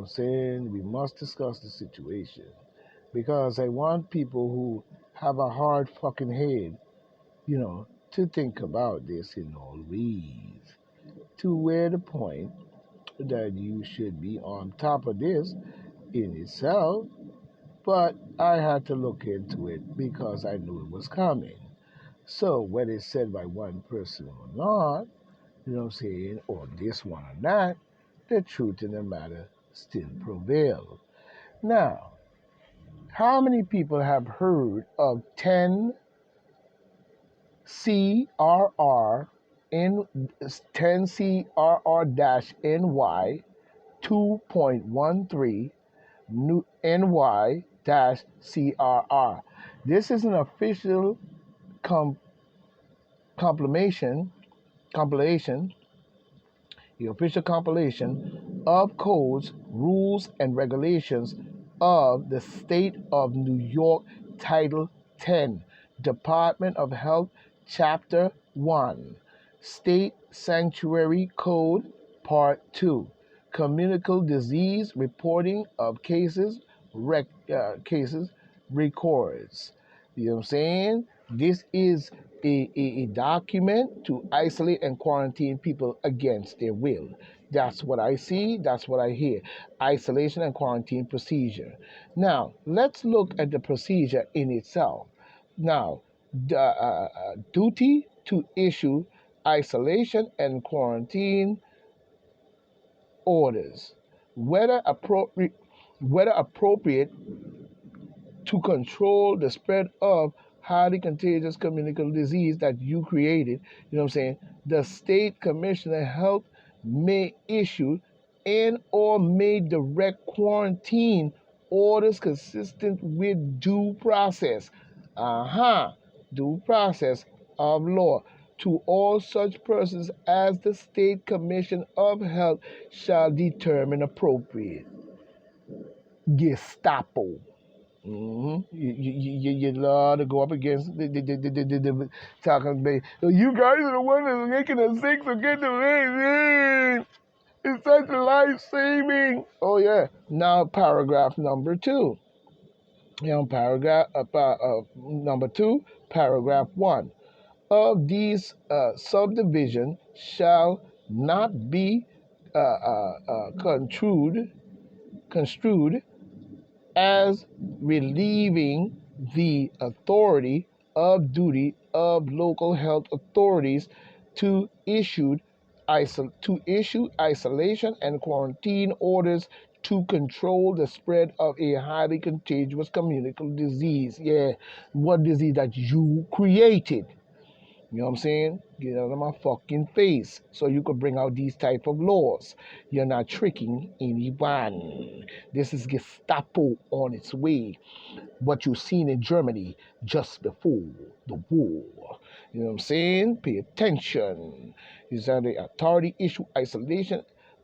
I'm saying? We must discuss the situation because I want people who have a hard fucking head, to think about this in all ways. To where the point that you should be on top of this in itself, but I had to look into it because I knew it was coming. So whether it's said by one person or not, or this one or that, the truth in the matter still prevails. Now, how many people have heard of 10 CRR in 10 CRR-NY 2.13 new NY-CRR? This is an official com- compilation, compilation, the official compilation of codes, rules, and regulations of the State of New York, Title 10, Department of Health, Chapter 1, State Sanctuary Code, Part 2, Communicable Disease Reporting of cases records. You know what I'm saying? This is a document to isolate and quarantine people against their will. That's what I see. That's what I hear. Isolation and quarantine procedure. Now, let's look at the procedure in itself. Now, the duty to issue isolation and quarantine orders, whether appropriate to control the spread of highly contagious communicable disease that you created. You know what I'm saying? The state commissioner of health may issue and or may direct quarantine orders consistent with due process. Due process of law to all such persons as the state commission of health shall determine appropriate. Gestapo. You love to go up against the talking about, you guys are the one that's making us sick, so get the vaccine. It's such a life saving. Oh yeah. Now paragraph number 2. Paragraph number 2, paragraph 1. Of these subdivision shall not be construed as relieving the authority of duty of local health authorities to issue isolation and quarantine orders to control the spread of a highly contagious communicable disease. Yeah, what disease that you created? You know what I'm saying? Get out of my fucking face so you could bring out these type of laws. You're not tricking anyone. This is Gestapo on its way. What you've seen in Germany just before the war. You know what I'm saying? Pay attention. These are the authority issue isolation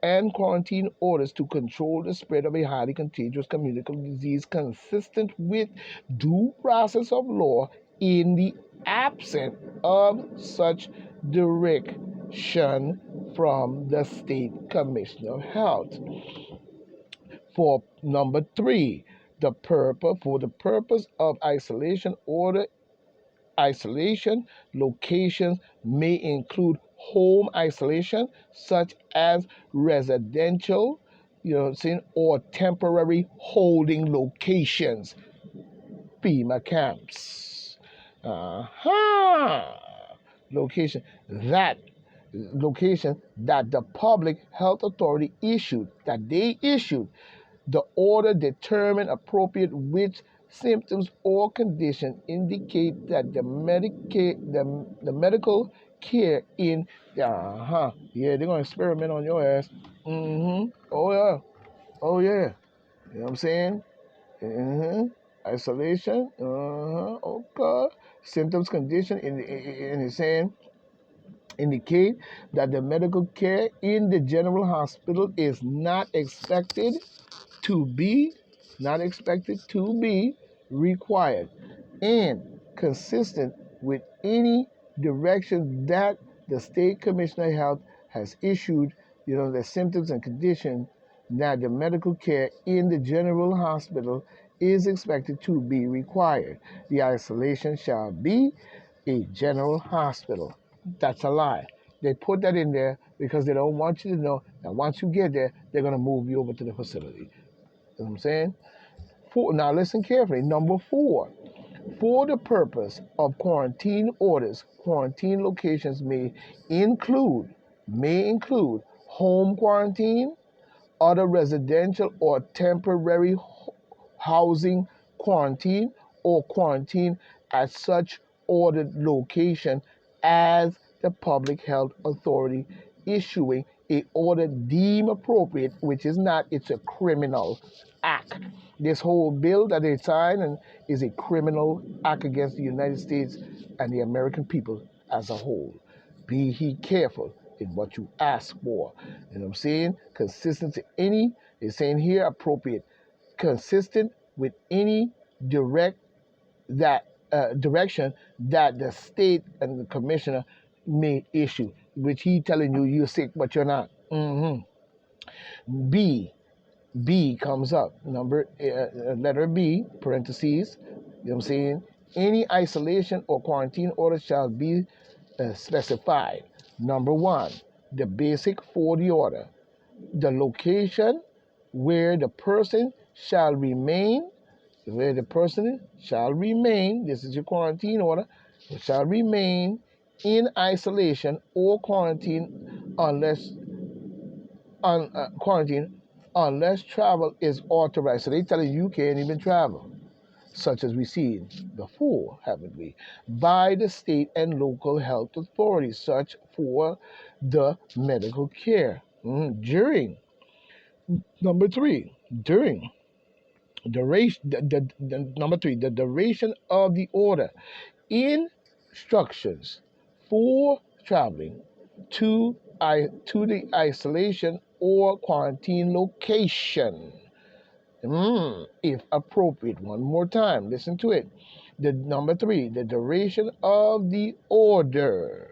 and quarantine orders to control the spread of a highly contagious communicable disease consistent with due process of law in the absence of such direction from the state commissioner of health. For number 3, for the purpose of isolation order, isolation locations may include home isolation, such as residential, or temporary holding locations, FEMA camps. Location that location that the public health authority issued, the order determine appropriate which symptoms or condition indicate that the medical care in they're gonna experiment on your ass. Oh yeah. You know what I'm saying? Isolation. Okay. Symptoms, condition in his saying indicate that the medical care in the general hospital is not expected to be required and consistent with any direction that the state commissioner of health has issued. The symptoms and condition that the medical care in the general hospital is expected to be required. The isolation shall be a general hospital. That's a lie. They put that in there because they don't want you to know that once you get there, they're going to move you over to the facility. You know what I'm saying? Now listen carefully. Number 4, for the purpose of quarantine orders, quarantine locations may include home quarantine, other residential or temporary housing quarantine, or quarantine at such ordered location as the public health authority issuing a order deemed appropriate, which is not, it's a criminal act. This whole bill that they signed is a criminal act against the United States and the American people as a whole. Be he careful in what you ask for. You know what I'm saying? Consistent to any, they're saying here appropriate, consistent with any direct that direction that the state and the commissioner may issue, which he telling you you're sick but you're not. B B comes up. Letter B, parentheses, you know what I'm saying? Any isolation or quarantine order shall be specified. Number 1, the basic for the order. The location where the person shall remain, this is your quarantine order, shall remain in isolation or quarantine unless travel is authorized. So they telling you can't even travel, such as we seen before, haven't we? By the state and local health authorities, such for the medical care. During number 3, during duration, number 3, the duration of the order, instructions for traveling to the isolation or quarantine location, if appropriate. One more time, listen to it. The number 3, the duration of the order.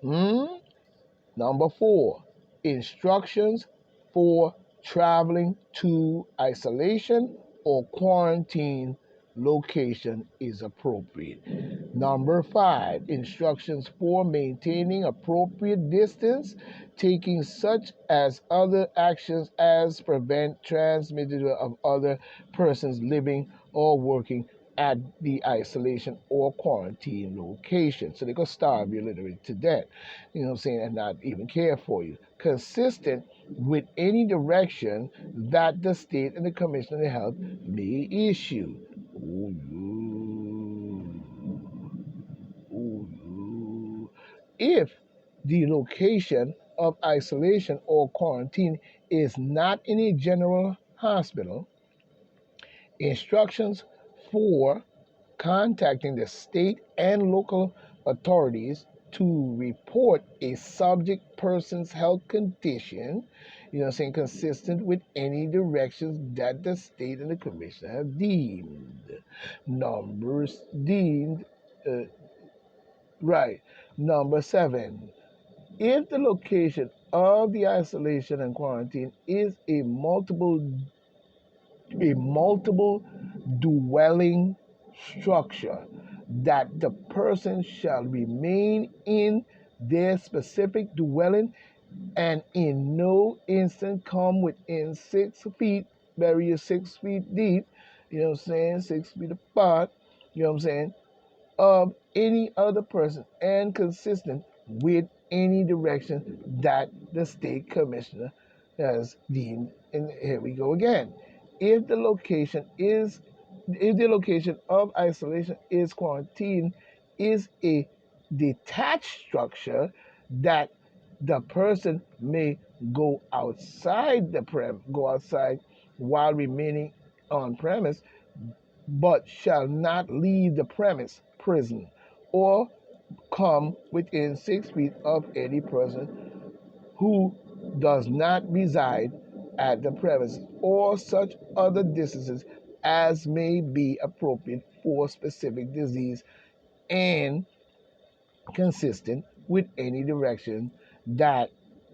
Number 4, instructions for traveling to isolation or quarantine location is appropriate. Number 5, instructions for maintaining appropriate distance, taking such as other actions as prevent transmission of other persons living or working at the isolation or quarantine location. So they're going to starve you literally to death, you know what I'm saying, and not even care for you. Consistent with any direction that the state and the Commission of Health may issue. If the location of isolation or quarantine is not in a general hospital, instructions for contacting the state and local authorities to report a subject person's health condition, you know what I'm saying, consistent with any directions that the state and the commission have deemed. Numbers deemed, right. Number 7, if the location of the isolation and quarantine is a multiple dwelling structure, that the person shall remain in their specific dwelling and in no instant come within 6 feet, bury you 6 feet deep, you know what I'm saying, 6 feet apart, you know what I'm saying, of any other person, and consistent with any direction that the state commissioner has deemed. And here we go again. If the location of isolation is quarantine is a detached structure, that the person may go outside while remaining on premise, but shall not leave the premise, prison, or come within 6 feet of any person who does not reside at the premises, or such other distances as may be appropriate for specific disease and consistent with any direction that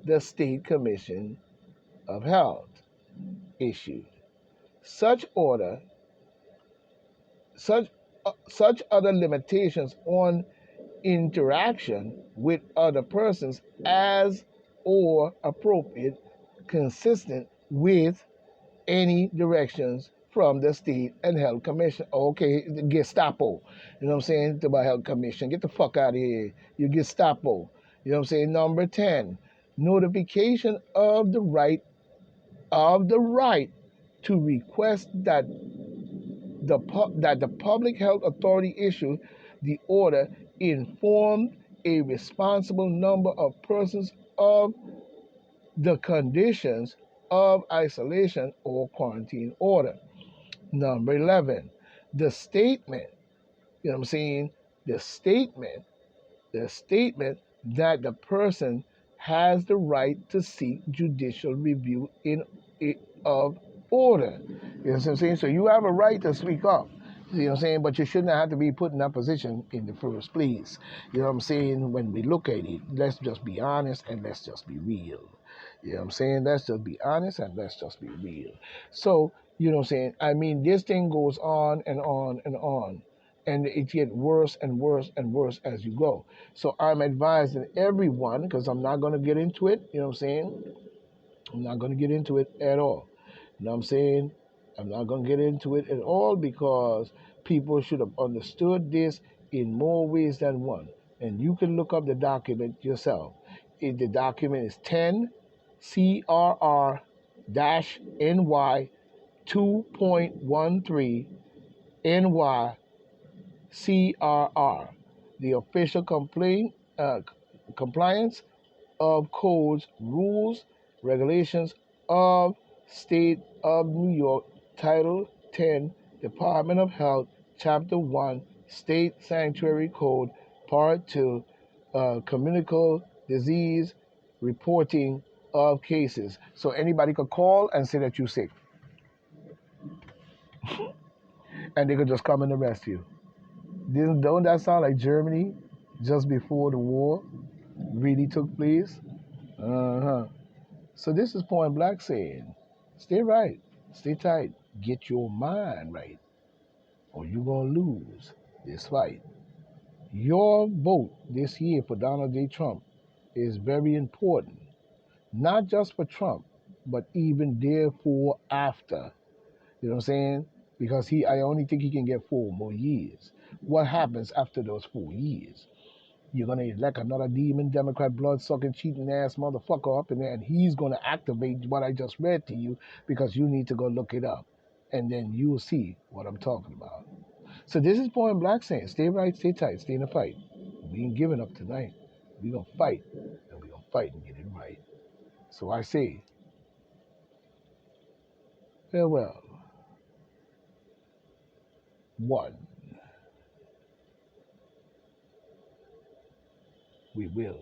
the State Commission of Health. issued. Such order, such such other limitations on interaction with other persons as or appropriate, consistent with any directions from the State and Health Commission. Okay, Gestapo. You know what I'm saying? About Health Commission. Get the fuck out of here. You Gestapo. You know what I'm saying? Number 10. Notification of the right to request that the public health authority issue the order informed a responsible number of persons of the conditions of isolation or quarantine order. Number 11, the statement, you know what I'm saying? The statement, the statement that the person has the right to seek judicial review of order. You know what I'm saying? So you have a right to speak up. You know what I'm saying? But you shouldn't have to be put in that position in the first place. You know what I'm saying? When we look at it, let's just be honest and let's just be real. You know what I'm saying? Let's just be honest and let's just be real. So, you know what I'm saying? I mean, this thing goes on and on and on. And it gets worse and worse and worse as you go. So I'm advising everyone, because I'm not going to get into it, you know what I'm saying? I'm not going to get into it at all. You know what I'm saying? I'm not going to get into it at all because people should have understood this in more ways than one. And you can look up the document yourself. The document is 10 CRR-NY 2.13 NY CRR, the official compliance of codes, rules, regulations of State of New York, Title 10, Department of Health, Chapter 1, State Sanctuary Code, Part 2, Communicable Disease Reporting of Cases. So anybody could call and say that you're sick, and they could just come and arrest you. Don't that sound like Germany just before the war really took place? Uh-huh. So this is Point Black saying, stay right, stay tight, get your mind right, or you're going to lose this fight. Your vote this year for Donald J. Trump is very important, not just for Trump, but even therefore after. You know what I'm saying? Because I only think he can get 4 more years. What happens after those 4 years? You're going to elect another demon, Democrat, blood-sucking, cheating ass motherfucker up in there, and he's going to activate what I just read to you because you need to go look it up. And then you'll see what I'm talking about. So this is Point Black saying, stay right, stay tight, stay in the fight. We ain't giving up tonight. We're going to fight, and we're going to fight and get it right. So I say, farewell. 1. We will